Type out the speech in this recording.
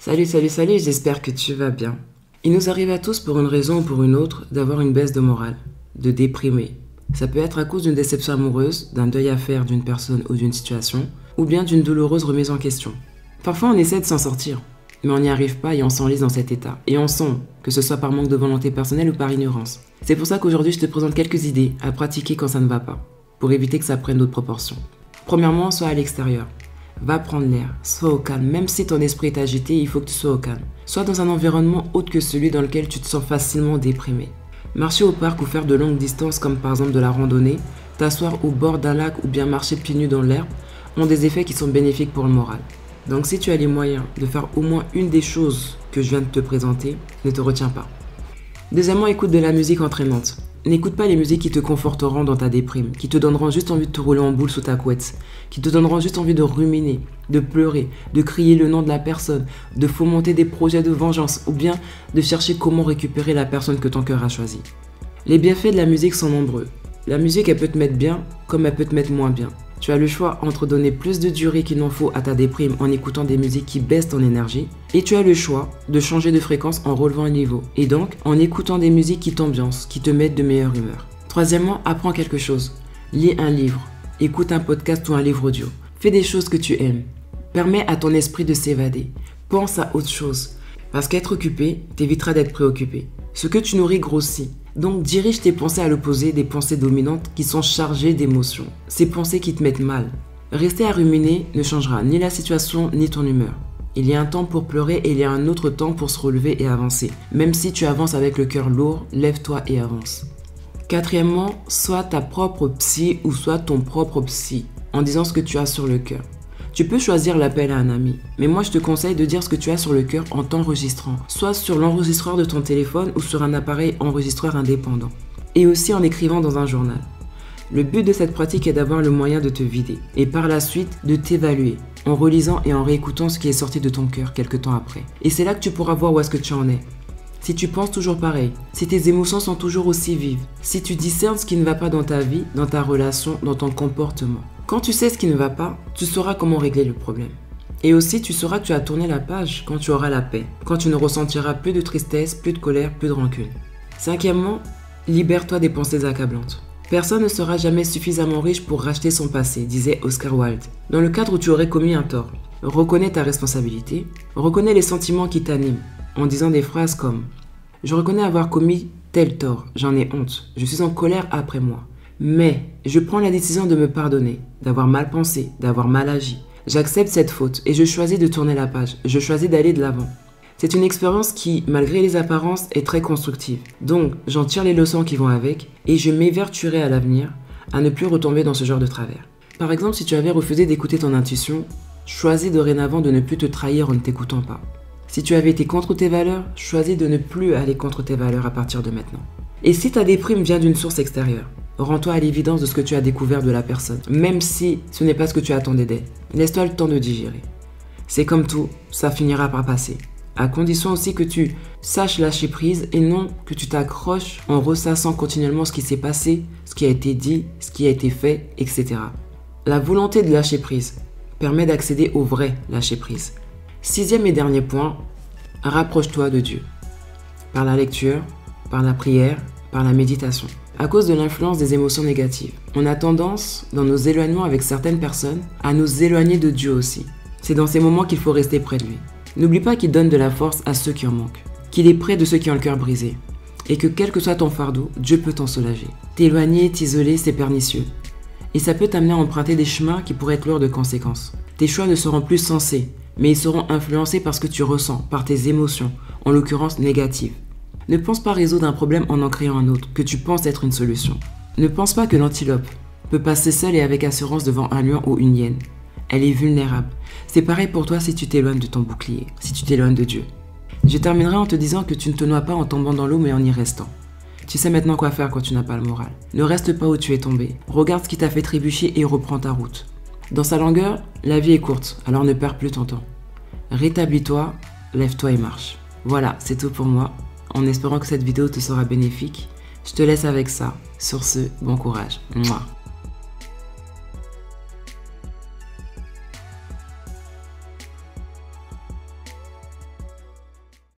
Salut, j'espère que tu vas bien. Il nous arrive à tous pour une raison ou pour une autre d'avoir une baisse de morale, de déprimer. Ça peut être à cause d'une déception amoureuse, d'un deuil à faire d'une personne ou d'une situation, ou bien d'une douloureuse remise en question. Parfois on essaie de s'en sortir, mais on n'y arrive pas et on s'enlise dans cet état. Et on sombre, que ce soit par manque de volonté personnelle ou par ignorance. C'est pour ça qu'aujourd'hui je te présente quelques idées à pratiquer quand ça ne va pas, pour éviter que ça prenne d'autres proportions. Premièrement, sois à l'extérieur. Va prendre l'air, sois au calme. Même si ton esprit est agité, il faut que tu sois au calme. Sois dans un environnement autre que celui dans lequel tu te sens facilement déprimé. Marcher au parc ou faire de longues distances comme par exemple de la randonnée, t'asseoir au bord d'un lac ou bien marcher pieds nus dans l'herbe ont des effets qui sont bénéfiques pour le moral. Donc si tu as les moyens de faire au moins une des choses que je viens de te présenter, ne te retiens pas. Deuxièmement, écoute de la musique entraînante. N'écoute pas les musiques qui te conforteront dans ta déprime, qui te donneront juste envie de te rouler en boule sous ta couette, qui te donneront juste envie de ruminer, de pleurer, de crier le nom de la personne, de fomenter des projets de vengeance ou bien de chercher comment récupérer la personne que ton cœur a choisie. Les bienfaits de la musique sont nombreux. La musique, elle peut te mettre bien comme elle peut te mettre moins bien. Tu as le choix entre donner plus de durée qu'il n'en faut à ta déprime en écoutant des musiques qui baissent ton énergie, et tu as le choix de changer de fréquence en relevant un niveau, et donc en écoutant des musiques qui t'ambiancent, qui te mettent de meilleure humeur. Troisièmement, apprends quelque chose. Lis un livre, écoute un podcast ou un livre audio. Fais des choses que tu aimes. Permets à ton esprit de s'évader. Pense à autre chose. Parce qu'être occupé t'évitera d'être préoccupé. Ce que tu nourris grossit. Donc dirige tes pensées à l'opposé des pensées dominantes qui sont chargées d'émotions. Ces pensées qui te mettent mal. Rester à ruminer ne changera ni la situation ni ton humeur. Il y a un temps pour pleurer et il y a un autre temps pour se relever et avancer. Même si tu avances avec le cœur lourd, lève-toi et avance. Quatrièmement, sois ta propre psy ou sois ton propre psy en disant ce que tu as sur le cœur. Tu peux choisir l'appel à un ami, mais moi je te conseille de dire ce que tu as sur le cœur en t'enregistrant, soit sur l'enregistreur de ton téléphone ou sur un appareil enregistreur indépendant, et aussi en écrivant dans un journal. Le but de cette pratique est d'avoir le moyen de te vider, et par la suite de t'évaluer, en relisant et en réécoutant ce qui est sorti de ton cœur quelque temps après. Et c'est là que tu pourras voir où est-ce que tu en es. Si tu penses toujours pareil, si tes émotions sont toujours aussi vives, si tu discernes ce qui ne va pas dans ta vie, dans ta relation, dans ton comportement. Quand tu sais ce qui ne va pas, tu sauras comment régler le problème. Et aussi, tu sauras que tu as tourné la page quand tu auras la paix, quand tu ne ressentiras plus de tristesse, plus de colère, plus de rancune. Cinquièmement, libère-toi des pensées accablantes. Personne ne sera jamais suffisamment riche pour racheter son passé, disait Oscar Wilde. Dans le cadre où tu aurais commis un tort, reconnais ta responsabilité, reconnais les sentiments qui t'animent, en disant des phrases comme « Je reconnais avoir commis tel tort, j'en ai honte, je suis en colère après moi. Mais je prends la décision de me pardonner, d'avoir mal pensé, d'avoir mal agi. J'accepte cette faute et je choisis de tourner la page, je choisis d'aller de l'avant. » C'est une expérience qui, malgré les apparences, est très constructive. Donc, j'en tire les leçons qui vont avec et je m'évertuerai à l'avenir à ne plus retomber dans ce genre de travers. Par exemple, si tu avais refusé d'écouter ton intuition, choisis dorénavant de ne plus te trahir en ne t'écoutant pas. Si tu avais été contre tes valeurs, choisis de ne plus aller contre tes valeurs à partir de maintenant. Et si ta déprime vient d'une source extérieure, rends-toi à l'évidence de ce que tu as découvert de la personne, même si ce n'est pas ce que tu attendais d'elle. Laisse-toi le temps de digérer. C'est comme tout, ça finira par passer. À condition aussi que tu saches lâcher prise et non que tu t'accroches en ressassant continuellement ce qui s'est passé, ce qui a été dit, ce qui a été fait, etc. La volonté de lâcher prise permet d'accéder au vrai lâcher prise. Sixième et dernier point, rapproche-toi de Dieu. Par la lecture, par la prière, par la méditation. À cause de l'influence des émotions négatives, on a tendance, dans nos éloignements avec certaines personnes, à nous éloigner de Dieu aussi. C'est dans ces moments qu'il faut rester près de lui. N'oublie pas qu'il donne de la force à ceux qui en manquent, qu'il est près de ceux qui ont le cœur brisé, et que quel que soit ton fardeau, Dieu peut t'en soulager. T'éloigner, t'isoler, c'est pernicieux. Et ça peut t'amener à emprunter des chemins qui pourraient être lourds de conséquences. Tes choix ne seront plus sensés, mais ils seront influencés par ce que tu ressens, par tes émotions, en l'occurrence négatives. Ne pense pas résoudre un problème en créant un autre, que tu penses être une solution. Ne pense pas que l'antilope peut passer seule et avec assurance devant un lion ou une hyène. Elle est vulnérable. C'est pareil pour toi si tu t'éloignes de ton bouclier, si tu t'éloignes de Dieu. Je terminerai en te disant que tu ne te noies pas en tombant dans l'eau mais en y restant. Tu sais maintenant quoi faire quand tu n'as pas le moral. Ne reste pas où tu es tombé. Regarde ce qui t'a fait trébucher et reprends ta route. Dans sa longueur, la vie est courte, alors ne perds plus ton temps. Rétablis-toi, lève-toi et marche. Voilà, c'est tout pour moi. En espérant que cette vidéo te sera bénéfique, je te laisse avec ça. Sur ce, bon courage. Mouah.